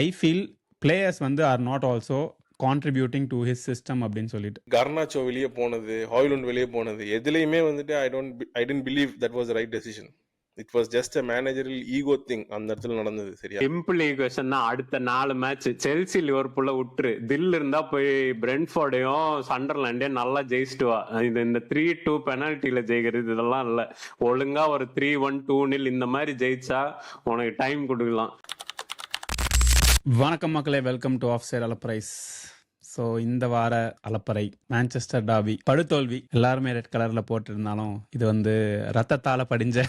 ஐ feel players வந்து are not also contributing to his system அப்படின்னு சொல்லிட்டு. கர்னாச்சோ வெளியே போனது, ஹாய்லுண்ட் வெளியே போனது, எதுலையுமே வந்துட்டு I don't believe that was right decision. It was just a managerial ego thing அந்த இடத்துல நடந்தது. சரியா, சிம்பிள் ஈக்குவேஷன் தான். அடுத்த 4 மேட்ச் செல்சி லிவர்பூல்ல விட்டுரு, தில் இருந்தா போய் பிரெண்ட்ஃபோர்டையும் சண்டர்லாண்டையும் நல்லா ஜெயிச்சுட்டு வா. இந்த 3-2 பெனால்ட்டில ஜெயிக்கிறது இதெல்லாம் இல்ல. ஒழுங்கா ஒரு 3-1 2-0 இந்த மாதிரி ஜெயிச்சா உனக்கு டைம் கொடுக்கலாம். வணக்கம் மக்களே, வெல்கம் டு ஆஃப் சைட் அலப்பரைஸ். ஸோ இந்த வார அலப்பறை மான்செஸ்டர் டார்பி படுதோல்வி. எல்லாருமே ரெட் கலர்ல போட்டிருந்தாலும் இது வந்து ரத்தத்தால படிஞ்ச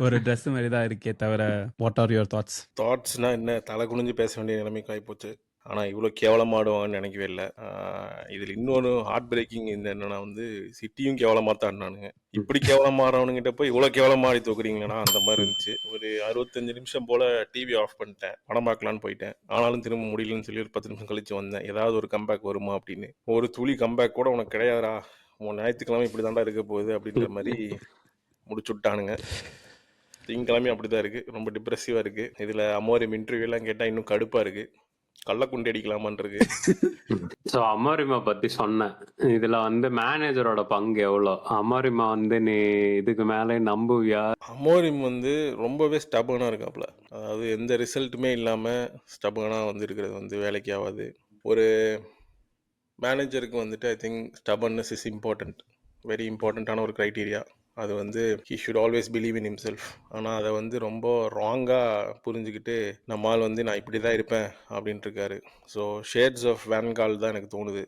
ஒரு ட்ரெஸ் மாதிரி தான் இருக்கே தவிர, வாட் ஆர் யுவர் தாட்ஸ்னா என்ன, தலை குனிஞ்சு பேச வேண்டிய நிலைமைக்கு ஆகிப்போச்சு. ஆனால் இவ்வளோ கேவலமாடுவாங்கன்னு நினைக்கவே இல்லை. இதில் இன்னொன்று ஹார்ட் பிரேக்கிங் என்னன்னா வந்து சிட்டியும் கேவலமாக தான் ஆடினானுங்க. இப்படி கேவலமாடுறவனுங்கிட்ட போய் இவ்வளோ கேவலமாடி தூக்குறீங்களா அந்த மாதிரி இருந்துச்சு. ஒரு 65 நிமிஷம் போல் டிவி ஆஃப் பண்ணிட்டேன், படம் பார்க்கலான்னு போயிட்டேன். ஆனாலும் திரும்ப முடியலன்னு சொல்லி ஒரு 10 நிமிஷம் கழிச்சு வந்தேன், ஏதாவது ஒரு கம்பேக் வருமா அப்படின்னு. ஒரு துளி கம்பேக் கூட உனக்கு கிடையாதுடா, உன் ஞாயிற்றுக்கிழமை இப்படி தாண்டா இருக்க போகுது அப்படின்ற மாதிரி முடிச்சு விட்டானுங்க. திங்கக்கிழமை அப்படி தான் இருக்குது, ரொம்ப டிப்ரெசிவாக இருக்குது. இதில் அமோரிம் இன்டர்வியூலாம் கேட்டால் இன்னும் கடுப்பாக இருக்குது, கள்ளக்குண்டி அடிக்கலாமான் இருக்கு. ஸோ அமோரிமா பத்தி சொன்னேன். இதுல வந்து மேனேஜரோட பங்கு எவ்வளோ? அமோரிமா வந்து நீ இதுக்கு மேலே நம்புவியா? அமோரிம் வந்து ரொம்பவே ஸ்டபனாக இருக்காப்புல. அதாவது எந்த ரிசல்ட்டுமே இல்லாமல் ஸ்டபனாக வந்து இருக்கிறது வந்து வேலைக்கு ஆகாது. ஒரு மேனேஜருக்கு வந்துட்டு I think stubbornness is important, very இம்பார்ட்டண்ட்டான ஒரு க்ரைட்டீரியா. அது வந்து he should always believe in himself. ஆனால் அதை வந்து ரொம்ப ராங்காக புரிஞ்சுக்கிட்டு நம்மால் வந்து நான் இப்படி தான் இருப்பேன் அப்படின்ட்டு இருக்காரு. ஸோ ஷேட்ஸ் ஆஃப் வேன்கால் தான் எனக்கு தோணுது.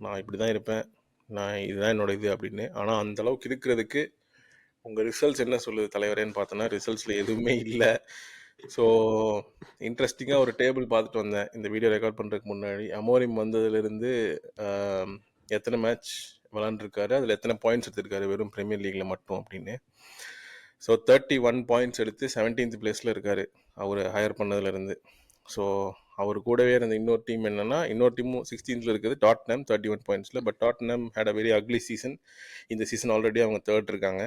நான் இப்படி தான் இருப்பேன், நான் இதுதான் என்னோட இது அப்படின்னு. ஆனால் அந்தளவுக்கு இருக்கிறதுக்கு உங்கள் ரிசல்ட்ஸ் என்ன சொல்லுது தலைவரேன்னு பார்த்தோன்னா ரிசல்ட்ஸில் எதுவுமே இல்லை. ஸோ இன்ட்ரெஸ்டிங்காக ஒரு டேபிள் பார்த்துட்டு வந்தேன் இந்த வீடியோ ரெக்கார்ட் பண்ணுறதுக்கு முன்னாடி. அமோரிம் வந்ததுலேருந்து எத்தனை மேட்ச் விளாண்டுருக்காரு, அதில் எத்தனை பாயிண்ட்ஸ் எடுத்திருக்காரு வெறும் ப்ரீமியர் லீக்கில் மட்டும் அப்படின்னு. ஸோ 31 பாயிண்ட்ஸ் எடுத்து 17th பிளேஸில் இருக்கார் அவர் ஹையர் பண்ணதுலேருந்து. ஸோ அவர் கூடவே இருந்த இன்னொரு டீம் என்னென்னா, இன்னொரு டீமும் 16th இருக்குது, டாட்னம் 31 பாயிண்ட்ஸில். But Tottenham had a very ugly season. இந்த சீசன் ஆல்ரெடி அவங்க 3rd இருக்காங்க.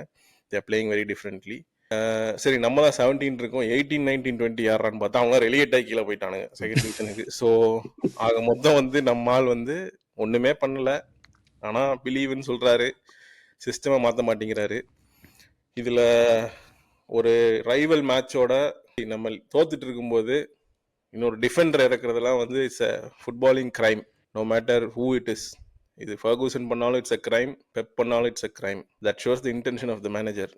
They're playing very differently. சரி, நம்ம தான் 17 இருக்கோம், 18, 19, 20 யாரான்னு பார்த்தா அவங்க ரெலிகேட் ஆகி கீழே போயிட்டானுங்க செகண்ட் சீசனுக்கு. ஸோ ஆக மொத்தம் வந்து நம்மால் வந்து ஒன்றுமே பண்ணலை, ஆனால் பிலீவ்னு சொல்கிறாரு, சிஸ்டமை மாற்ற மாட்டேங்கிறாரு. இதில் ஒரு ரைவல் மேட்சோட நம்ம தோத்துட்டு இருக்கும்போது இன்னொரு டிஃபெண்டர் இறக்குறதுலாம் வந்து it's a footballing crime, no matter who it is. இது ஃபர்கூசன் பண்ணாலும் இட்ஸ் அ கிரைம், பெப் பண்ணாலும் it's a crime. That shows the intention of the manager.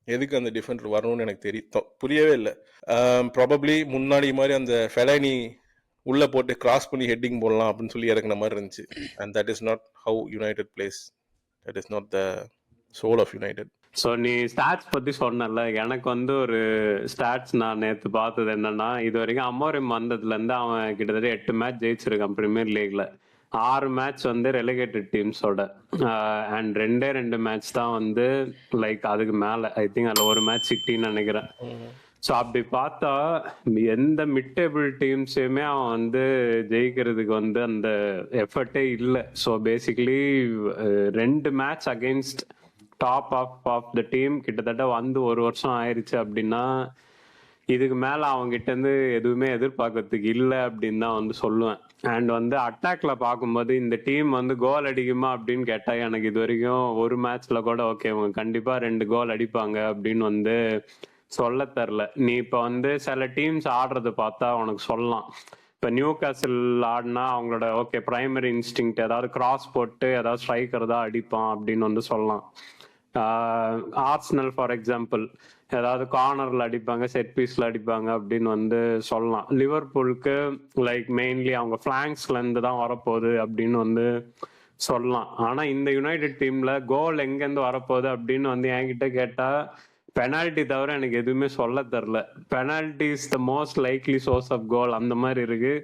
எதுக்கு அந்த டிஃபெண்டர் வரணும்னு எனக்கு புரியவே இல்லை. ப்ராபப்ளி முன்னாடி மாதிரி அந்த ஃபெலானி உள்ளே போட்டு கிராஸ் பண்ணி ஹெட்டிங் போடலாம் அப்படின்னு சொல்லி இறக்குன மாதிரி இருந்துச்சு. And that is not how United plays, that is not the soul of United. So நீ ஸ்டாட்ஸ் பற்றி சொன்னல, எனக்கு வந்து ஒரு ஸ்டாட்ஸ் நான் நேற்று பார்த்தது என்னன்னா, இது வரைக்கும் அமோரிம் வந்ததுலேருந்து அவன் கிட்டத்தட்ட 8 மேட்ச் ஜெயிச்சிருக்கான் ப்ரீமியர் லீக்ல. 6 மேட்ச் வந்து ரெலிகேட்டட் டீம்ஸோட, அண்ட் 2 மேட்ச் தான் வந்து லைக் அதுக்கு மேலே. ஐ திங்க் அதில் ஒரு மேட்ச் சிட்டின்னு நினைக்கிறேன். ஸோ அப்படி பார்த்தா எந்த மிட் டேபிள் டீம்ஸையுமே அவன் வந்து ஜெயிக்கிறதுக்கு வந்து அந்த எஃபர்ட்டே இல்லை. So basically 2 match against top of the team கிட்டத்தட்ட வந்து 1 வருஷம் ஆயிடுச்சு அப்படின்னா, இதுக்கு மேலே அவங்ககிட்டேருந்து எதுவுமே எதிர்பார்க்கறதுக்கு இல்லை அப்படின்னு தான் வந்து சொல்லுவேன். அண்ட் வந்து அட்டாக்ல பார்க்கும்போது இந்த டீம் வந்து கோல் அடிக்குமா அப்படின்னு கேட்டால் எனக்கு இது வரைக்கும் ஒரு மேட்ச்ல கூட ஓகே இவங்க கண்டிப்பாக 2 கோல் அடிப்பாங்க அப்படின்னு வந்து சொல்ல தரல. நீ இப்போ வந்து சில டீம்ஸ் ஆடுறது பார்த்தா உனக்கு சொல்லலாம். இப்போ நியூ காசில் ஆடினா அவங்களோட ஓகே பிரைமரி இன்ஸ்டிங் ஏதாவது கிராஸ் போட்டு ஏதாவது ஸ்ட்ரைக்கர் தான் அடிப்பான் அப்படின்னு வந்து சொல்லலாம். ஆர்சனல் ஃபார் எக்ஸாம்பிள் ஏதாவது கார்னர்ல அடிப்பாங்க, செட் பீஸ்ல அடிப்பாங்க அப்படின்னு வந்து சொல்லலாம். லிவர்பூலுக்கு லைக் மெயின்லி அவங்க ஃபிளாங்க்ஸ்ல இருந்து தான் வரப்போகுது அப்படின்னு வந்து சொல்லலாம். ஆனா இந்த யுனைடெட் டீம்ல கோல் எங்கேருந்து வரப்போகுது அப்படின்னு வந்து என்கிட்ட கேட்டா பெனால்ட்டி தவிர எனக்கு எதுவுமே சொல்ல தரல. Penalty is the most likely source of goal அந்த மாதிரி இருக்கு.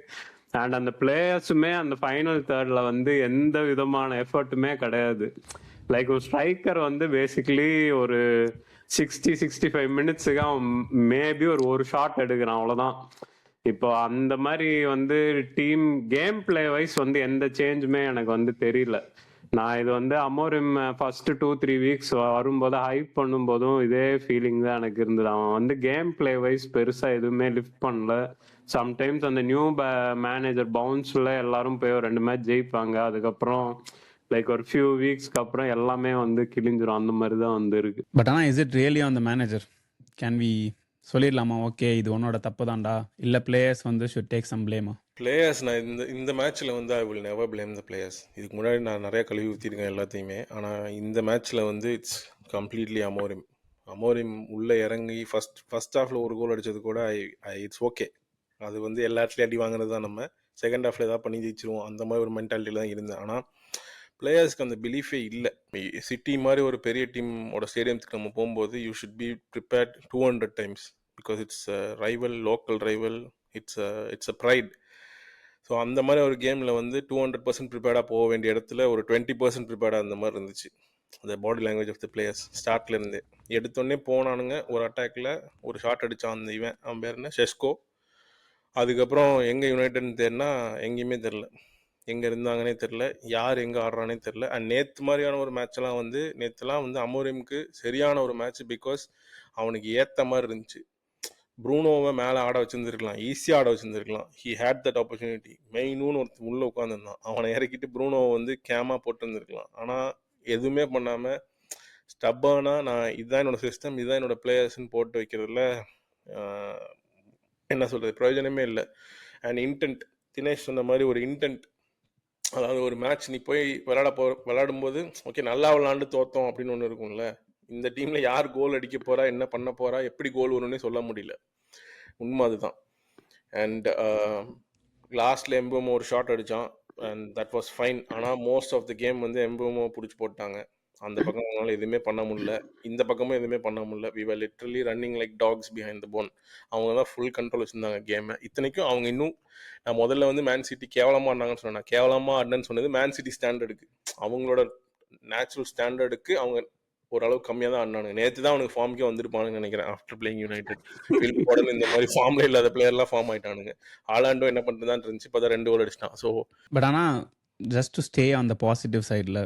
அண்ட் அந்த பிளேயர்ஸுமே அந்த ஃபைனல் தேர்ட்ல வந்து எந்த விதமான எஃபர்ட்டுமே கிடையாது. லைக் ஒரு ஸ்ட்ரைக்கர் வந்து பேசிக்கலி ஒரு 60-65 மினிட்ஸுக்கு அவன் மேபி ஒரு ஷாட் எடுக்கிறான், அவ்வளோதான். இப்போ அந்த மாதிரி வந்து டீம் கேம் பிளே வைஸ் வந்து எந்த சேஞ்சுமே எனக்கு வந்து தெரியல. நான் இது வந்து அமோரிம் ஃபர்ஸ்ட் 2-3 வீக்ஸ் வரும்போது ஹைப் பண்ணும்போதும் இதே ஃபீலிங் தான் எனக்கு இருந்தது. அவன் வந்து கேம் பிளே வைஸ் பெருசா எதுவுமே லிஃப்ட் பண்ணல. சம்டைம்ஸ் அந்த நியூ மேனேஜர் பவுன்ஸ்ல எல்லாரும் போய் ஒரு 2 மேட்ச் ஜெயிப்பாங்க, அதுக்கப்புறம் லைக் ஒரு ஃபியூ வீக்ஸ்க்கு அப்புறம் எல்லாமே வந்து கிழிஞ்சிரும். அந்த மாதிரி தான் வந்து இருக்கு. பட் ஆனால் is it really on the manager? Can we சொல்லிடலாமா ஓகே இது உன்னோட தப்பு தான்டா, இல்லை பிளேயர்ஸ் வந்து ஷுட் டேக் சம் பிளேமா? பிளேயர்ஸ் நான் இந்த மேட்ச்சில் வந்து I will never blame the players. இதுக்கு முன்னாடி நான் நிறையா கழுவி ஊற்றிருக்கேன் எல்லாத்தையுமே. ஆனால் இந்த மேட்ச்சில் வந்து இட்ஸ் கம்ப்ளீட்லி அமோரிம் உள்ளே இறங்கி ஃபர்ஸ்ட் ஹாஃபில் ஒரு கோல் அடித்தது கூட இட்ஸ் ஓகே. அது வந்து எல்லா இடத்துலையும் அடி வாங்குறது தான். நம்ம செகண்ட் ஹாஃபில் ஏதாவது பண்ணி ஜெயிச்சிருவோம் அந்த மாதிரி ஒரு மென்டாலிட்டியில் தான் இருந்தேன். ஆனால் பிளேயர்ஸ்க்கு அந்த பிலீஃபே இல்லை. சிட்டி மாதிரி ஒரு பெரிய டீமோட ஸ்டேடியத்துக்கு நம்ம போகும்போது you should be prepared 200 times because it's rival, local rival, it's a fried. So அந்த மாதிரி ஒரு கேமில் வந்து 200% ப்ரிப்பேர்டாக போக வேண்டிய இடத்துல ஒரு 20% ப்ரிப்பேர்டாக அந்த மாதிரி இருந்துச்சு. அந்த body language of the players ஸ்டார்ட்லேருந்து எடுத்தோடனே போனானுங்க. ஒரு அட்டாக்ல ஒரு ஷாட் அடித்தான் அவன் பேர் என்ன, செஸ்கோ. அதுக்கப்புறம் எங்கே யுனைடெட்னு தெரினா எங்கேயுமே தெரில, எங்கே இருந்தாங்கன்னே தெரில, யார் எங்கே ஆடுறானே தெரில. அண்ட் நேற்று மாதிரியான ஒரு மேட்ச்லாம் வந்து நேற்றுலாம் வந்து அமோரிம்க்கு சரியான ஒரு மேட்ச். பிகாஸ் அவனுக்கு ஏற்ற மாதிரி இருந்துச்சு. ப்ரூனோவை மேலே ஆட வச்சுருந்துருக்கலாம், ஈஸியாக ஆட வச்சுருந்துருக்கலாம். He had that opportunity. மெயினுன்னு ஒருத்தர் உள்ளே உட்காந்துருந்தான், அவனை இறக்கிட்டு ப்ரூனோவை வந்து கேமாக போட்டுருந்துருக்கலாம். ஆனால் எதுவுமே பண்ணாமல் ஸ்டப்பானா நான் இதுதான் என்னோடய சிஸ்டம், இதுதான் என்னோடய பிளேயர்ஸ்ன்னு போட்டு வைக்கிறதுல என்ன சொல்கிறது, பிரயோஜனமே இல்லை. அண்ட் இன்டென்ட், தினேஷ் சொன்ன மாதிரி ஒரு இன்டென்ட், அதாவது ஒரு மேட்ச் நீ போய் விளையாடும்போது ஓகே நல்லா விளாண்டு தோத்தோம் அப்படின்னு ஒன்று இருக்கும்ல. இந்த டீமில் யார் கோல் அடிக்க போகிறா, என்ன பண்ண போகிறா, எப்படி கோல் வரும்னே சொல்ல முடியல. உண்மை அதுதான். அண்ட் லாஸ்ட்டில் எம்புமோ ஒரு ஷாட் அடித்தான் அண்ட் தட் வாஸ் ஃபைன். ஆனால் மோஸ்ட் ஆஃப் த கேம் வந்து எம்புமோ பிடிச்சி போட்டாங்க. அந்த பக்கம் அவங்களால எதுவுமே பண்ண முடியல, இந்த பக்கமும் எதுவுமே பண்ண முடியல. We were literally running like dogs behind the bone. அவங்க தான் ஃபுல் கண்ட்ரோல் வச்சுருந்தாங்க கேமை. இத்தனைக்கும் அவங்க இன்னும், நான் முதல்ல வந்து மேன் சிட்டி கேவலமாக ஆடினாங்கன்னு சொன்னேன். கேவலமாக ஆடினேன்னு சொன்னது மேன் சிட்டி ஸ்டாண்டர்டுக்கு, அவங்களோட நேச்சுரல் ஸ்டாண்டர்டுக்கு அவங்க ஓரளவு கம்மியாக தான் ஆடினானுங்க. நேற்று தான் அவனுக்கு ஃபார்முக்கே வந்திருப்பானுன்னு நினைக்கிறேன். ஆஃப்டர் பிளேயிங் யுனைடெட் உடனே இந்த மாதிரி ஃபார்மில் இல்லாத பிளேயர்லாம் ஃபார்ம் ஆகிட்டானுங்க. ஆலாண்டோ என்ன பண்ணுறதான்னு இருந்துச்சு, இப்போ தான் 2 கோல் அடிச்சிட்டான். ஸோ பட் ஆனால் just to stay on the positive சைடில்,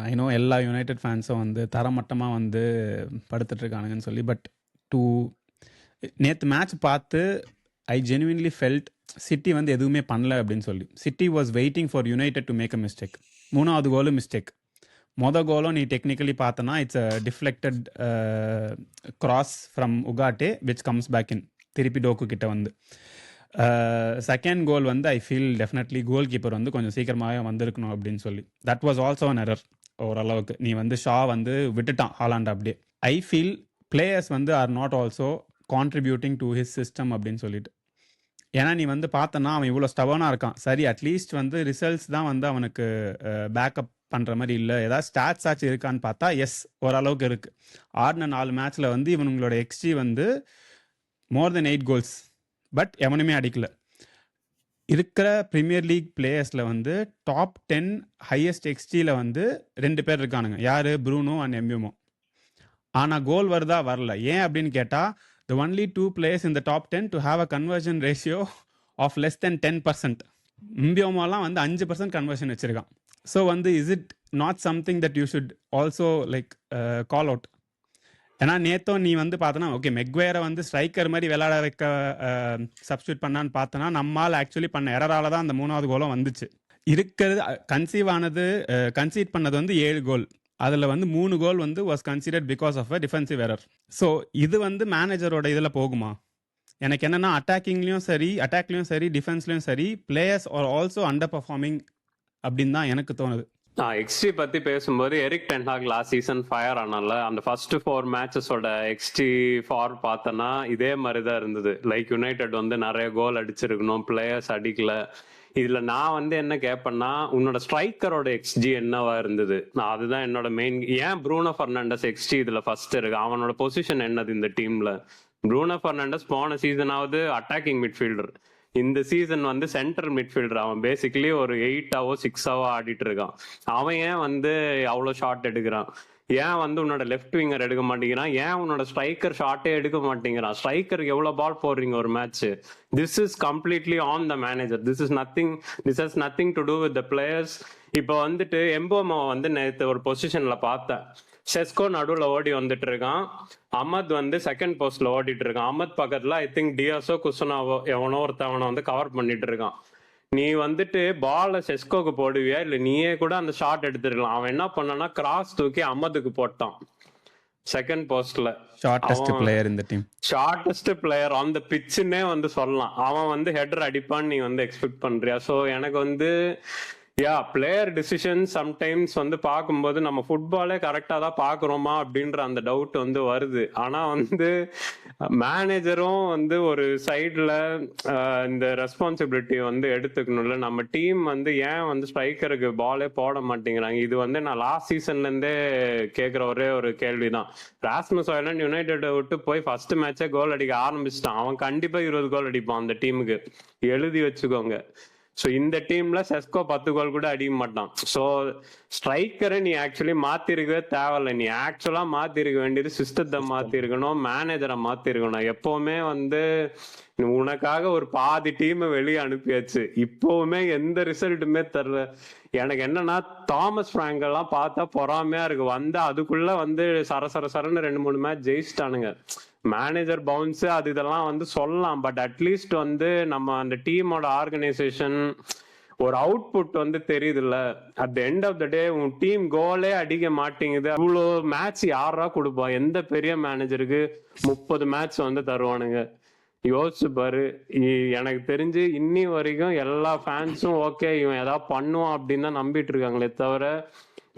ஐ நோ எல்லா யுனைடெட் ஃபேன்ஸும் வந்து தரமட்டமாக வந்து படுத்துட்ருக்கானுங்கன்னு சொல்லி, பட் நேற்று மேட்ச் பார்த்து ஐ ஜெனுவின்லி ஃபெல்ட் சிட்டி வந்து எதுவுமே பண்ணல அப்படின்னு சொல்லி. City was waiting for United to make a mistake. 3வது கோலும் மிஸ்டேக். கோலும் நீ டெக்னிக்கலி பார்த்தனா it's a deflected cross from Ugarte which comes back in, திருப்பி டோக்கு கிட்ட வந்து. செகண்ட் கோல் வந்து I feel definitely goalkeeper வந்து கொஞ்சம் சீக்கிரமாகவே வந்திருக்கணும் அப்படின்னு சொல்லி. That was also an error ஓரளவுக்கு. நீ வந்து ஷா வந்து விட்டுட்டான் ஹாலாண்ட் அப்படியே. ஐ ஃபீல் பிளேயர்ஸ் வந்து are not also contributing to his system அப்படின்னு சொல்லிட்டு. ஏன்னா நீ வந்து பார்த்தனா அவன் இவ்வளோ ஸ்டபனாக இருக்கான், சரி அட்லீஸ்ட் வந்து ரிசல்ட்ஸ் தான் வந்து அவனுக்கு பேக்கப் பண்ணுற மாதிரி இல்லை, ஏதாவது ஸ்டாட்ஸ் ஆச்சு இருக்கான்னு பார்த்தா எஸ் ஓரளவுக்கு இருக்குது. ஆடின 4 மேட்ச்சில் வந்து இவனுங்களோட எக்ஸ்ஜி வந்து மோர் தென் 8 கோல்ஸ், பட் எவனுமே அடிக்கல. இருக்கிற ப்ரீமியர் லீக் பிளேயர்ஸில் வந்து டாப் 10 ஹையஸ்ட் எக்ஸ்ஜியில் வந்து 2 பேர் இருக்கானுங்க. யார்? Bruno and Mbeumo. ஆனால் கோல் வருதா? வரல. ஏன் அப்படின்னு கேட்டால் the only 2 players in the top 10 to have a conversion ratio of less than 10%. எம்பியூமோலாம் வந்து 5% கன்வர்ஷன் வச்சுருக்கான். ஸோ வந்து is it not something that you should also like call out? ஏன்னா நேத்தோ நீ வந்து பார்த்தனா ஓகே மெக்வேரை வந்து ஸ்ட்ரைக்கர் மாதிரி விளையாட வைக்க சப்ஸ்டியூட் பண்ணான்னு பார்த்தனா நம்மால் ஆக்சுவலி பண்ண எரரால தான் அந்த 3வது கோலும் வந்துச்சு. இருக்கிறது கன்சீட் பண்ணது வந்து 7 கோல், அதில் வந்து 3 கோல் வந்து was considered because of a defensive error. So இது வந்து மேனேஜரோட இதில் போகுமா? எனக்கு என்னென்னா அட்டாக்லேயும் சரி டிஃபென்ஸ்லையும் சரி players are also underperforming அப்படின்னு தான் எனக்கு தோணுது. எக்ஸ்டி பத்தி பேசும்போது Erik ten Hag last season fire ஆனால அந்த ஃபர்ஸ்ட் 4 மேட்சஸோட எக்ஸ்டி ஃபார் பார்த்தோன்னா இதே மாதிரி தான் இருந்தது. லைக் யுனைடெட் வந்து நிறைய கோல் அடிச்சிருக்கணும், பிளேயர்ஸ் அடிக்கல. இதுல நான் வந்து என்ன கேட்பேன்னா உன்னோட ஸ்ட்ரைக்கரோட எக்ஸ்ஜி என்னவா இருந்தது? நான் அதுதான் என்னோட மெயின். ஏன் ப்ரூனோ ஃபெர்னாண்டஸ் எக்ஸ்ஜி இதுல ஃபர்ஸ்ட் இருக்கு? அவனோட பொசிஷன் என்னது இந்த டீம்ல? ப்ரூனோ ஃபெர்னாண்டஸ் போன சீசனாவது அட்டாக்கிங் மிட்ஃபீல்டர், இந்த சீசன் வந்து சென்ட்ரல் மிட்ஃபீல்டர். அவன் பேசிக்கலி ஒரு 8 6 ஆடிட்டு இருக்கான். அவன் ஏன் வந்து அவ்வளோ ஷாட் எடுக்கிறான்? ஏன் வந்து உன்னோட லெஃப்ட் விங்கர் எடுக்க மாட்டேங்கிறான்? ஏன் உன்னோட ஸ்ட்ரைக்கர் ஷாட்டே எடுக்க மாட்டேங்கிறான்? ஸ்ட்ரைக்கருக்கு எவ்வளவு பால் போடுறீங்க ஒரு match? This is completely on the manager. This has nothing to do with the players. இப்போ வந்துட்டு எம்போமா வந்து நேற்று ஒரு பொசிஷன்ல பார்த்தேன். செஸ்கோ நடுவில் ஓடி வந்துட்டு இருக்கான். அமத் வந்து செகண்ட் போஸ்ட்ல ஓடிட்டு இருக்கான். அமத் பக்கத்துல ஐ திங்க் டியாஸோ குசனாவோ எவனோ ஒருத்தவனை வந்து கவர் பண்ணிட்டு இருக்கான். நீ வந்துட்டு பால செஸ்கோக்கு போடுவியா இல்ல நீயே கூட அந்த ஷாட் எடுத்துருக்கலாம். அவன் என்ன பண்ணான்னா கிராஸ் தூக்கி அமதுக்கு போட்டான் செகண்ட் போஸ்ட்ல. ஷார்டஸ்ட் அவன் பிளேயர் இந்த team. Shortest player on the பிச்சுன்னே வந்து சொல்லலாம். அவன் வந்து ஹெடர் அடிப்பான்னு நீ வந்து எக்ஸ்பெக்ட் பண்றியா? ஸோ எனக்கு வந்து பிளேயர் டிசிஷன் சம்டைம்ஸ் வந்து பார்க்கும்போது நம்ம ஃபுட்பாலே கரெக்டாக தான் பார்க்குறோமா அப்படின்ற அந்த டவுட் வந்து வருது. ஆனால் வந்து மேனேஜரும் வந்து ஒரு சைடில் இந்த ரெஸ்பான்சிபிலிட்டி வந்து எடுத்துக்கணும்ல. நம்ம டீம் வந்து ஏன் வந்து ஸ்ட்ரைக்கருக்கு பாலே போட மாட்டேங்கிறாங்க? இது வந்து நான் லாஸ்ட் சீசன்லேருந்தே கேட்குற ஒரே ஒரு கேள்வி தான். ராஸ்மஸ் ஹாய்லண்ட் யுனைடெட்டை விட்டு போய் ஃபர்ஸ்ட் மேட்சே கோல் அடிக்க ஆரம்பிச்சிட்டான். அவன் கண்டிப்பாக 20 கோல் அடிப்பான் அந்த டீமுக்கு, எழுதி வச்சுக்கோங்க. ஸோ இந்த டீம்ல செஸ்கோ 10 கோல் கூட அடிக்க மாட்டான். ஸோ ஸ்ட்ரைக்கரை நீ ஆக்சுவலி மாத்திருக்கவே தேவையில்லை. நீ ஆக்சுவலா மாத்திருக்க வேண்டியது சிஸ்டத்தை மாத்திருக்கணும், மேனேஜரை மாத்திருக்கணும். எப்பவுமே வந்து உனக்காக ஒரு பாதி டீமை வெளியே அனுப்பியாச்சு, இப்பவுமே எந்த ரிசல்ட்டுமே தரல. எனக்கு என்னன்னா தாமஸ் பிராங்க் எல்லாம் பார்த்தா பொறாமையா இருக்கு. வந்து அதுக்குள்ள வந்து சரசரன்னு 2-3 மேட்ச் ஜெயிச்சிட்டானுங்க. மேனேஜர் பவுன்ஸ் அது இதெல்லாம் வந்து சொல்லலாம். பட் அட்லீஸ்ட் வந்து நம்ம அந்த டீமோட ஆர்கனைசேஷன் ஒரு அவுட்புட் வந்து தெரியுதுல்ல. At the end of the day உன் டீம் கோலே அடிக்க மாட்டேங்குது. அவ்வளோ மேட்ச் யாரா கொடுப்பா? எந்த பெரிய மேனேஜருக்கு 30 மேட்ச் வந்து தருவானுங்க? யோசிச்சு பாரு. எனக்கு தெரிஞ்சு இன்னி வரைக்கும் எல்லா ஃபேன்ஸும் ஓகே இவன் ஏதாவது பண்ணுவான் அப்படின்னு தான் நம்பிட்டு இருக்காங்களே தவிர,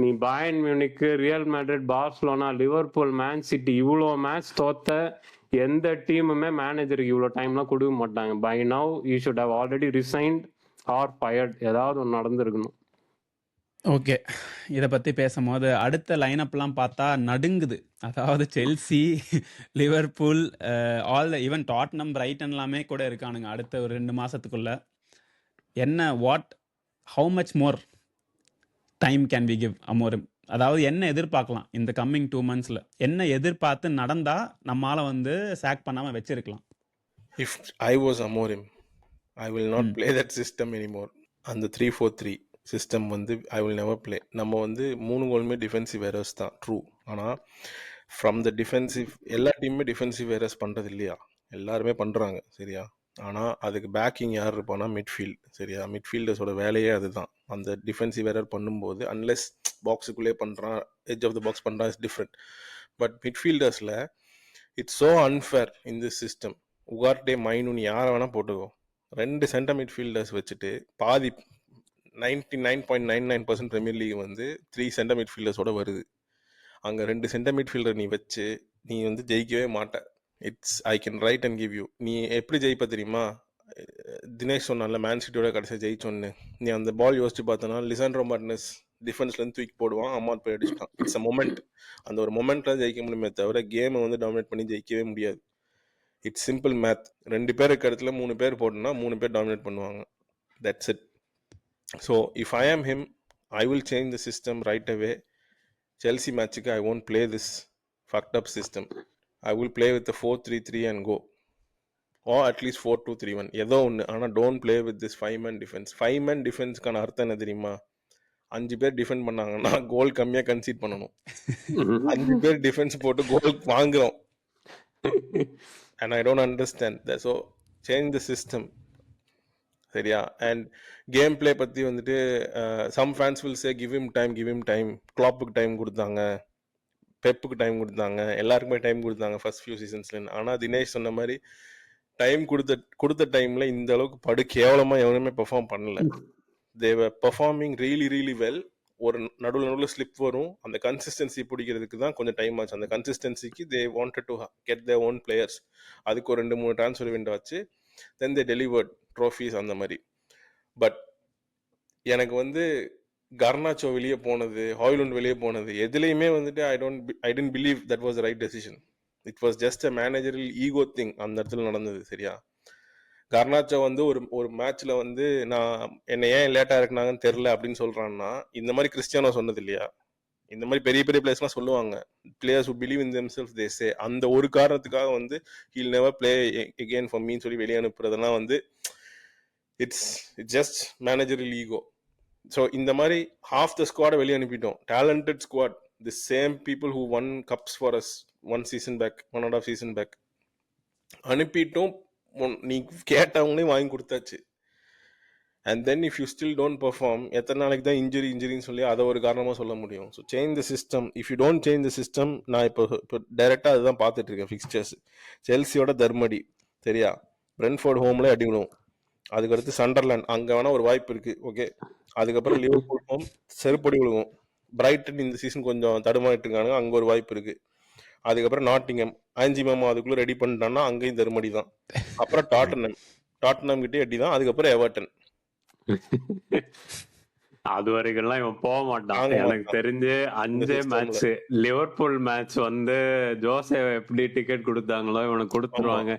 நீ Bayern Munich, Real Madrid, Barcelona, Liverpool, Man City இவ்வளோ மேட்ச் தோத்த எந்த டீமுமே மேனேஜருக்கு இவ்வளோ டைம்லாம் கொடுக்க மாட்டாங்க. By now you should have already resigned or fired. ஏதாவது ஒன்று நடந்திருக்கணும். ஓகே, இதை பற்றி பேசும்போது அடுத்த லைனப்லாம் பார்த்தா நடுங்குது. அதாவது Chelsea, Liverpool, all even Tottenham, Brighton எல்லாமே கூட இருக்கானுங்க அடுத்த ஒரு 2 மாதத்துக்குள்ள. என்ன how much more time can we give Amorim? அதாவது என்ன எதிர்பார்க்கலாம் இந்த கம்மிங் 2 monthsல? என்ன எதிர்பார்த்து நடந்தா நம்மால வந்து சாக் பண்ணாம வச்சிருக்கலாம்? If I was Amorim, I will not play that system anymore. அந்த 3-4-3 சிஸ்டம் வந்து ஐ வில் நெவர் பிளே. நம்ம வந்து 3 கோலுமே டிஃபென்சிவ் எரர்ஸ் தான், ட்ரூ. ஆனால் ஃப்ரம் த டிஃபென்சிவ் எல்லா டீமுமே டிஃபென்சிவ் எரர்ஸ் பண்ணுறது இல்லையா? எல்லாருமே பண்ணுறாங்க, சரியா? ஆனால் அதுக்கு பேக்கிங் யார் இருப்பானா மிட்ஃபீல்ட், சரியா? மிட்ஃபீல்டர்ஸோட வேலையே அதுதான். அந்த டிஃபென்சிவ் எரர் பண்ணும்போது அன்லெஸ் பாக்ஸுக்குள்ளே பண்ணுறான், எட்ஜ் ஆஃப் த பாக்ஸ் பண்ணுறான், இஸ் டிஃப்ரெண்ட். பட் மிட்ஃபீல்டர்ஸில் it's so unfair in this system. Ugarte, Mainoo யாரை வேணால் போட்டுக்கோ, 2 சென்டர் மிட்ஃபீல்டர்ஸ் வச்சுட்டு பாதி 99.99% பிரீமியர் லீக் வந்து 3 சென்டர் மிட்ஃபீல்டர்ஸோட வருது. அங்கே 2 சென்டர் மிட்ஃபீல்டர் நீ வச்சு நீ வந்து ஜெயிக்கவே மாட்ட. It's I can write and give you. நீ எப்படி ஜெயிப்ப தெரியுமா? தினேஷ் சொன்னால மேன் சிட்டியோட கடைசியாக ஜெயிச்சோன்னு. நீ அந்த பால் யோசிச்சு பார்த்தனா லிசாண்ட்ரோ மார்டினஸ் டிஃபென்ஸ்லேருந்து தூக்கி போடுவான், அம்மாத் போய் அடிச்சிட்டான். It's a moment. அந்த ஒரு மொமெண்ட்ல ஜெயிக்க முடியுமே தவிர கேமை வந்து டாமினேட் பண்ணி ஜெயிக்கவே முடியாது. It's simple math. 2 பேர் இருக்க இடத்துல 3 பேர் போட்டோம்னா 3 பேர் டாமினேட் பண்ணுவாங்க. That's it. So if I am him, I will change the system right away. Chelsea matchuக்கு I won't play this fucked up system. I will play with the 4-3-3 and go, or at least 4-2-3-1, ஏதோ ஒன்று. ஆனால் don't play with this 5-man defense. 5-man defenseக்கான அர்த்தம் என்ன தெரியுமா? 5 பேர் defend பண்ணாங்கன்னா கோல் கம்மியாக conceit பண்ணணும். 5 பேர் டிஃபென்ஸ் போட்டு கோல் வாங்குறோம். And I don't understand that. So change the system, சரியா? அண்ட் கேம் பிளே பற்றி வந்துட்டு some fans will say give him time. கிளாப்புக்கு டைம் கொடுத்தாங்க, பெப்புக்கு டைம் கொடுத்தாங்க, எல்லாருக்குமே டைம் கொடுத்தாங்க ஃபர்ஸ்ட் ஃபியூ சீசன்ஸ்ல. ஆனால் தினேஷ் சொன்ன மாதிரி டைம் கொடுத்த டைம்ல இந்த அளவுக்கு கேவலமாக எவனுமே பெர்ஃபார்ம் பண்ணல. தே வர் பெர்ஃபார்மிங் ரியலி வெல். ஒரு நடுவில் ஸ்லிப் வரும், அந்த கன்சிஸ்டன்சி பிடிக்கிறதுக்கு தான் கொஞ்சம் டைம் ஆச்சு. அந்த கன்சிஸ்டன்சிக்கு they wanted to get their own players. அதுக்கு ஒரு 2-3 ட்ரான்ஸ்ஃபர் விண்டோ ஆச்சு. தென் தே டெலிவர்ட் ட்ரோஃபீஸ் அந்த மாதிரி. பட் எனக்கு வந்து கர்னாச்சோ வெளியே போனது, ஹாய்லுண்ட் வெளியே போனது, எதுலேயுமே வந்துட்டு I don't believe that was right decision. It was just a managerial ego thing அந்த இடத்துல நடந்தது, சரியா? கர்னாச்சோ வந்து ஒரு ஒரு மேட்ச்ல வந்து நான் என்னை ஏன் லேட்டா இறக்குனாங்கன்னு தெரியல அப்படின்னு சொல்றான்னா, இந்த மாதிரி கிறிஸ்டியானோ சொன்னது இல்லையா? இந்த மாதிரி பெரிய பெரிய பிளேயர்ஸ்லாம் சொல்லுவாங்க, players who believe in themselves they say, அந்த ஒரு காரணத்துக்காக வந்து he'll never play again for me சொல்லி வெளியே அனுப்புறதெல்லாம் வந்து it's just managerial ego. So இந்த மாதிரி half the squad வெளியே அனுப்பிட்டோம், talented squad, the same people who won cups for us 1.5 season back அனுப்பிட்டும் நீ கேட்டவங்களையும் வாங்கி கொடுத்தாச்சு. And then if you still don't perform, எத்தனை நாளைக்கு தான் இன்ஜுரின்னு சொல்லி அதை ஒரு காரணமாக சொல்ல முடியும்? So change the system. If you don't change the system, நான் இப்போ டைரெக்டாக அதுதான் பார்த்துட்டு இருக்கேன் ஃபிக்ஸ்சர்ஸ். செல்சியோட தர்மடி சரியா, பிரென்ஃபோர்ட் ஹோம்ல அடி விடுவோம், அதுக்கடுத்து சண்டர்லேண்ட் அங்கே வேணால் ஒரு வாய்ப்பு இருக்குது, ஓகே. அதுக்கப்புறம் லிவர்பூல் ஹோம் செருப்படி விடுவோம், பிரைட்டன் இந்த சீசன் கொஞ்சம் தடுமாறிட்டு இருக்காங்க, அங்கே ஒரு வாய்ப்பு இருக்குது. அதுக்கப்புறம் நாட்டிங்கம், ஆஞ்சி மாமா அதுக்குள்ளே ரெடி பண்ணிட்டான்னா அங்கேயும் தருமடி தான். அப்புறம் டாட்டனம் கிட்டே அடி தான். அதுக்கப்புறம் எவர்டன். அது வரைக்கும்லாம் இவன் போக மாட்டான் எனக்கு தெரிஞ்சு. 5 மேட்ச் லிவர்பூல் மேட்ச் வந்து ஜோசே எப்படி டிக்கெட் கொடுத்தாங்களோ இவனுக்கு கொடுத்துருவாங்க.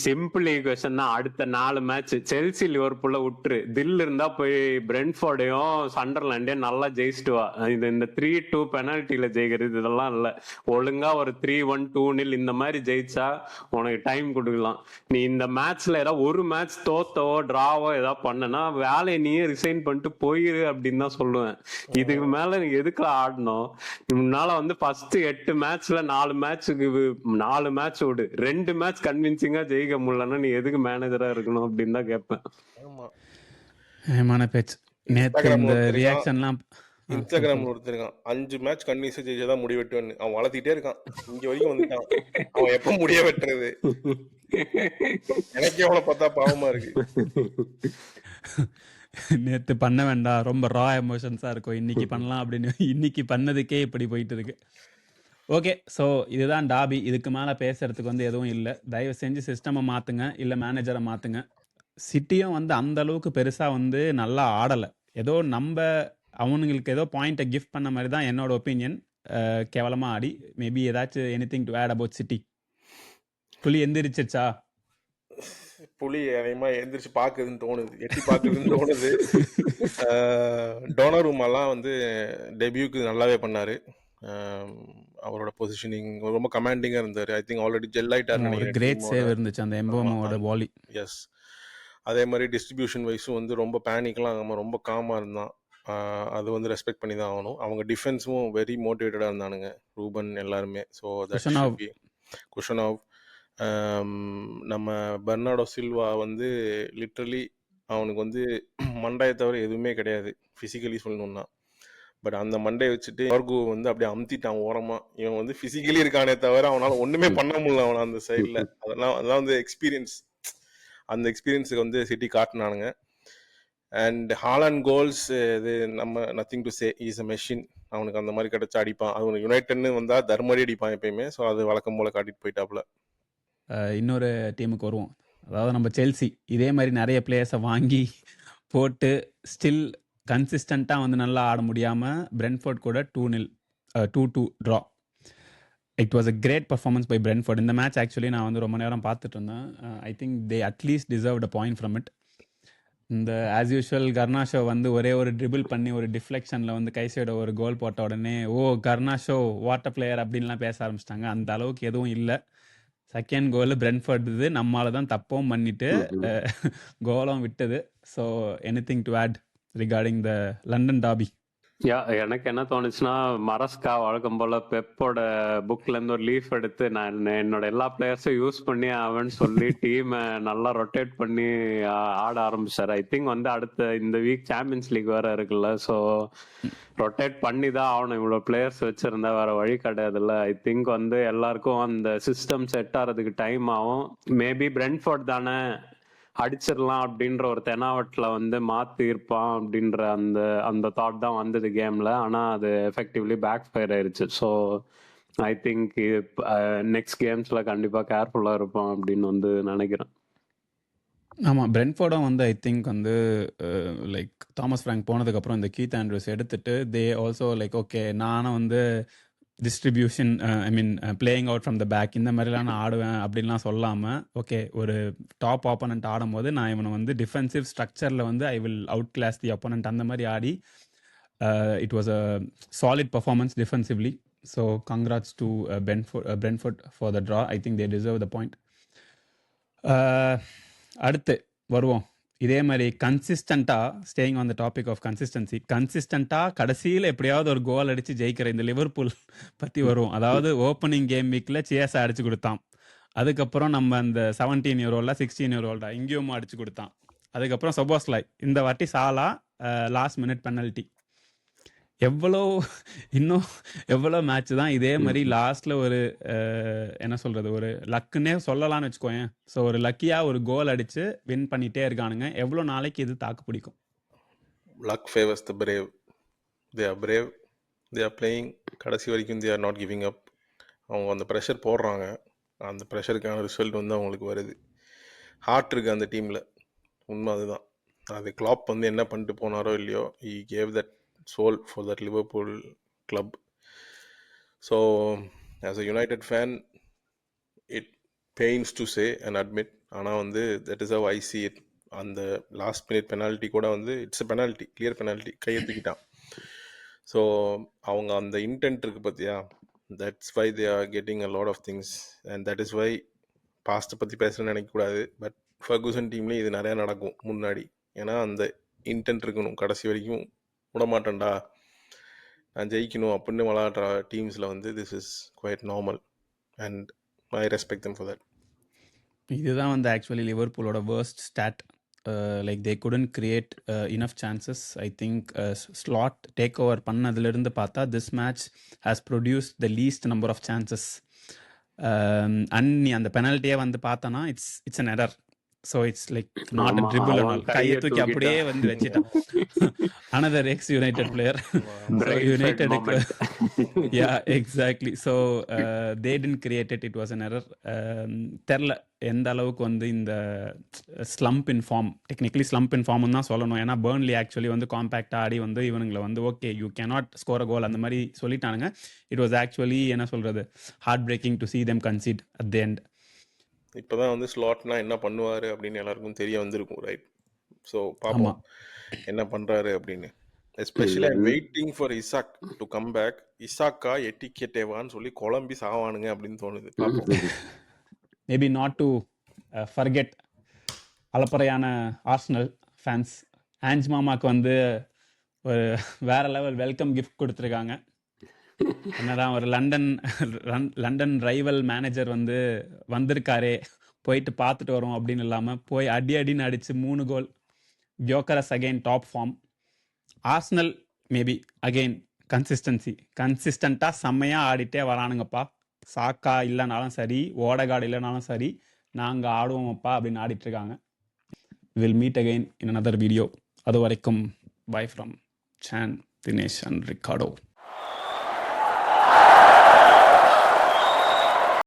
சிம்பிள் ஈக்குவேஷன் தான். அடுத்த 4 மேட்ச் செல்சி லிவர்பூல்ல விட்டுரு, தில் இருந்தா போய் பிரென்ஃபோர்டையும் சண்டர்லாண்டையும் நல்லா ஜெயிச்சுட்டு வா. இந்த 3-2 பெனால்ட்டில ஜெயிக்கிறது இதெல்லாம் இல்ல. ஒழுங்கா ஒரு 3-1 2-0 இந்த மாதிரி ஜெயிச்சா உனக்கு டைம் கொடுக்கலாம். நீ இந்த மேட்ச்ல ஏதாவது ஒரு மேட்ச் தோத்தவோ டிராவோ ஏதாவது பண்ணனா வேலையை நீயே ரிசைன் பண்ணிட்டு போயிரு அப்படின்னு தான் சொல்லுவேன். இதுக்கு மேல நீ எதுக்குல ஆடணும்? முன்னால வந்து ஃபர்ஸ்ட் 8 மேட்ச்ல 4 மேட்ச் விடு, 2 மேட்ச் கன்வின்சிங் ஜெயிக்க முடியலன்னா நீ எதுக்கு மேனேஜரா இருக்கணும் அப்படின்னு தான் கேட்பேன். ஏமான பேச்சு. நேத்து இந்த ரியாக்ஷன்லாம் இன்ஸ்டாகிராம்ல ஒருத்தருக்கான், 5 மேட்ச் கன்வின்ஸா ஜெயிச்சதான் முடி வெட்டுவேன்னு. அவன் வளர்த்திட்டே இருக்கான், இங்க வரைக்கும் வந்துட்டான். அவன் எப்ப முடிய வெட்டுறது? எனக்கே அவனை பார்த்தா பாவமா இருக்கு. நேத்து பண்ண வேண்டாம், ரொம்ப ரா எமோஷன்ஸா இருக்கும், இன்னைக்கு பண்ணலாம் அப்படின்னு இன்னைக்கு பண்ணதுக்கே இப்படி போயிட்டு இருக்கு. ஓகே, ஸோ இதுதான் டாபி. இதுக்கு மேலே பேசுறதுக்கு வந்து எதுவும் இல்லை. தயவு செஞ்சு சிஸ்டமை மாற்றுங்க, இல்லை மேனேஜரை மாற்றுங்க. சிட்டியும் வந்து அந்த அளவுக்கு பெருசாக வந்து நல்லா ஆடலை. ஏதோ அவனுங்களுக்கு ஏதோ பாயிண்ட்டை கிஃப்ட் பண்ண மாதிரி தான் என்னோட ஒப்பீனியன். கேவலமாக ஆடி. மேபி ஏதாச்சும் anything to add about City? புலி எந்திரிச்சிருச்சா? புலி அதிகமா எந்திரிச்சு பாக்குதுன்னு தோணுது, எட்டி பாக்குதுன்னு தோணுது. டோனருமாலாம் வந்து டெபியூக்கு நல்லாவே பண்ணாரு. அவரோட பொசிஷனிங் ரொம்ப கமாண்டிங்கா இருந்தாரு. ஐ திங்க் ஆல்ரெடி ஜெல் ஆயிட்டாருன்னு நினைக்கிறேன். கிரேட் சேவ் இருந்துச்சு அந்த எம்போமோட பாலி. எஸ், அதே மாதிரி டிஸ்ட்ரிபியூஷன் வைஸும் வந்து ரொம்ப பேனிக்லாம் ஆகாம ரொம்ப காமா இருந்தான். அது வந்து ரெஸ்பெக்ட் பண்ணி தான் ஆகணும். அவங்க டிஃபென்ஸும் வெரி மோட்டிவேட்டடாக இருந்தானுங்க, ரூபன் எல்லாருமே. ஸோ குஷனாவ், நம்ம பெர்னார்டோ சில்வா வந்து லிட்ரலி அவனுக்கு வந்து மண்டையை தவிர எதுவுமே கிடையாது ஃபிசிக்கலி சொல்லணும்னா. பட் அந்த மண்டையை வச்சுட்டு யார்கு வந்து அப்படியே அமுத்திட்டான் ஓரமா. இவன் வந்து ஃபிசிக்கலி இருக்கானே தவிர அவனால ஒண்ணுமே பண்ண முடியல அவனை அந்த சைட்ல. அதெல்லாம் வந்து எக்ஸ்பீரியன்ஸ். அந்த எக்ஸ்பீரியன்ஸுக்கு வந்து சிட்டி காட்டினானுங்க. அண்ட் ஹாலண்ட் கோல்ஸ், இது நம்ம nothing to say, is a machine. அவனுக்கு அந்த மாதிரி கிடைச்சா அடிப்பான். அவனுக்கு யுனைடெட்னு வந்தா தர்மடி அடிப்பான் எப்பயுமே. ஸோ அது வழக்கம் போல காட்டிட்டு போயிட்டாப்புல. இன்னொரு டீமுக்கு வருவோம், அதாவது நம்ம செல்சி. இதே மாதிரி நிறைய பிளேயர்ஸை வாங்கி போட்டு ஸ்டில் கன்சிஸ்டண்ட்டாக வந்து நல்லா ஆட முடியாமல் பிரென்ஃபோர்ட் கூட 2-2 draw. It was a great performance by Brentford. இந்த மேட்ச் ஆக்சுவலி நான் வந்து ரொம்ப நேரம் பார்த்துட்டு இருந்தேன். I think they at least deserved a point from it. இந்த ஆஸ் யூஷுவல் கர்னாஷோ வந்து ஒரே ஒரு ட்ரிபிள் பண்ணி ஒரு டிஃப்ளெக்ஷனில் வந்து கைசைட ஒரு கோல் போட்ட உடனே கர்னாஷோ வாட்டர் பிளேயர் அப்படின்லாம் பேச ஆரம்பிச்சிட்டாங்க. அந்த அளவுக்கு எதுவும் இல்லை. செகண்ட் கோல் பிரென்ஃபோர்ட், இது நம்மளால தான் தப்பும் பண்ணிட்டு கோலும் விட்டது. So anything to add regarding the London derby? எனக்கு என்ன தோணுச்சுன்னா, மரஸ்கா வழக்கம் போல பெப்போட புக்ல இருந்து ஒரு லீஃப் எடுத்து நான் என்னோட எல்லா பிளேயர்ஸும் யூஸ் பண்ணி அவன் சொல்லி டீமை நல்லா ரொட்டேட் பண்ணி ஆட ஆரம்பிச்சாரு. ஐ திங்க் வந்து அடுத்த இந்த வீக் சாம்பியன்ஸ் லீக் வேற இருக்குல்ல, ஸோ ரொட்டேட் பண்ணி தான் ஆகணும். இவ்வளோ பிளேயர்ஸ் வச்சிருந்தா வேற வழி கிடையாதுல்ல. ஐ திங்க் வந்து எல்லாருக்கும் அந்த சிஸ்டம் செட் ஆகிறதுக்கு டைம் ஆகும். மேபி பிரென்ஃபோர்ட் தானே அடிச்சிடலாம் அப்படின்ற ஒரு தெனாவட்டில் வந்து மாற்றி இருப்பான் அப்படின்ற அந்த தாட் தான் வந்தது கேமில். ஆனால் அது எஃபெக்டிவ்லி பேக் ஃபயர் ஆயிடுச்சு. ஸோ ஐ திங்க் நெக்ஸ்ட் கேம்ஸில் கண்டிப்பாக கேர்ஃபுல்லாக இருப்பான் அப்படின்னு வந்து நினைக்கிறேன். ஆமாம், பிரென்ஃபோர்டும் வந்து ஐ திங்க் வந்து லைக் தாமஸ் ஃப்ராங்க் போனதுக்கப்புறம் இந்த கீத் ஆண்ட்ரூஸ் எடுத்துட்டு தே ஆல்சோ லைக் ஓகே நானும் வந்து distribution I mean playing out from the back இந்த மாதிரிலாம் நான் ஆடுவேன் அப்படின்லாம் சொல்லாமல் ஓகே ஒரு டாப் ஆப்போனண்ட் ஆடும்போது நான் இவனை வந்து டிஃபென்சிவ் ஸ்ட்ரக்சரில் வந்து I will outclass the opponent அந்த மாதிரி ஆடி it was a solid performance defensively. So congrats to Brentford for the draw. I think they deserve the point. அடுத்து வருவோம். இதே மாதிரி கன்சிஸ்டண்ட்டாக staying on the topic of கன்சிஸ்டண்ட்டாக கடைசியில் எப்படியாவது ஒரு கோல் அடித்து ஜெயிக்கிற இந்த லிவர்பூல் பற்றி வரும். அதாவது ஓப்பனிங் கேம் வீக்கில் சியர்ஸை அடிச்சு கொடுத்தான். அதுக்கப்புறம் நம்ம அந்த 17 year old 16 year old இங்கேயும் அடிச்சு கொடுத்தான். அதுக்கப்புறம் சோபோஸ்லாய் இந்த வாட்டி சாலா லாஸ்ட் மினிட் பெனல்ட்டி. எவ்வளோ மேட்ச் தான் இதே மாதிரி லாஸ்ட்ல ஒரு என்ன சொல்றது ஒரு லக்குன்னே சொல்லலாம்னு வச்சுக்கோயேன். ஸோ ஒரு லக்கியா ஒரு கோல் அடிச்சு வின் பண்ணிட்டே இருக்கானுங்க. எவ்வளோ நாளைக்கு இது தாக்கு பிடிக்கும்? Luck favours the brave. They are brave, they are playing. கடைசி வரைக்கும் they are not giving up. அவங்க அந்த ப்ரெஷர் போடுறாங்க. அந்த ப்ரெஷருக்கான ரிசல்ட் வந்து அவங்களுக்கு வருது. ஹார்ட் இருக்குது அந்த டீமில். உண்மை அதுதான். அது கிளாப் வந்து என்ன பண்ணிட்டு போனாரோ இல்லையோ, he gave that soul for that Liverpool club. So as a United fan, it pains to say and admit, ஆனால் வந்து that is how I see it. அந்த லாஸ்ட் மினிட் பெனால்ட்டி கூட வந்து it's a penalty, clear penalty, கையை தூக்கிட்டான். So அவங்க அந்த intent இருக்குது பார்த்தியா, that's why they are getting a lot of things and that is why பாஸ்ட்டை பற்றி பேசுகிறேன்னு நினைக்கக்கூடாது. பட் ஃபர்கூசன் டீம்லேயும் இது நிறையா நடக்கும் முன்னாடி. ஏன்னா அந்த இன்டென்ட் இருக்கணும், கடைசி வரைக்கும் விடமாட்டேன்டா நான் ஜெயிக்கணும் அப்படின்னு விளாடுற டீம்ஸில் வந்து this is quite normal and I respect them for that. இதுதான் வந்து ஆக்சுவலி லிவர்பூலோட worst stat. Like they couldn't create enough chances. I think Slot take over பண்ணதுலேருந்து பார்த்தா this match has produce the least number of chances. And நீ அந்த பெனால்ட்டியே வந்து பார்த்தனா it's an error. So it's like not a dribble and all. கையை தூக்கி அப்படியே வந்து வச்சுட்டான். Another ex United player. யுனைடெடுக்கு yeah exactly. So they didn't create it. It was an error. தெரில எந்த அளவுக்கு வந்து இந்த slump in form, technically slump in ஃபார்ம்னு தான் சொல்லணும். ஏன்னா பர்ன்லி ஆக்சுவலி வந்து காம்பேக்டாக ஆடி வந்து இவனுங்களை வந்து okay you cannot score a goal அந்த மாதிரி சொல்லிட்டானுங்க. இட் வாஸ் ஆக்சுவலி என்ன சொல்கிறது heartbreaking to see them concede at the end. இப்போ தான் வந்து ஸ்லாட்னா என்ன பண்ணுவார் அப்படின்னு எல்லாருக்கும் தெரிய வந்திருக்கும், ரைட்? ஸோ பார்ப்போம் என்ன பண்ணுறாரு அப்படின்னு. Especially I'm waiting for Isak to come back. இசாக்கா எட்டிக்கேட்டேவான்னு சொல்லி குழம்பி சாவானுங்க அப்படின்னு தோணுது. பார்ப்போம். மேபி நாட் டு ஃபர்கெட் அலப்பறையான ஆர்சனல் ஃபேன்ஸ். ஆஞ்ச் மாமாக்கு வந்து ஒரு வேற லெவல் வெல்கம் கிஃப்ட் கொடுத்துருக்காங்க. என்னதான் ஒரு லண்டன் ரைவல் மேனேஜர் வந்து வந்திருக்காரே போயிட்டு பார்த்துட்டு வரோம் அப்படின்னு இல்லாமல் போய் அடின்னு அடித்து 3 goal. Gyokeres again top form. Arsenal maybe again கன்சிஸ்டண்ட்டாக செம்மையாக ஆடிட்டே வரானுங்கப்பா. சாக்கா இல்லைனாலும் சரி, ஓடகாடு இல்லைனாலும் சரி, நாங்கள் ஆடுவோமப்பா அப்படின்னு ஆடிட்டு இருக்காங்க. Will meet again in another video. அது வரைக்கும் bye from Shaan, Dinesh and Ricardo.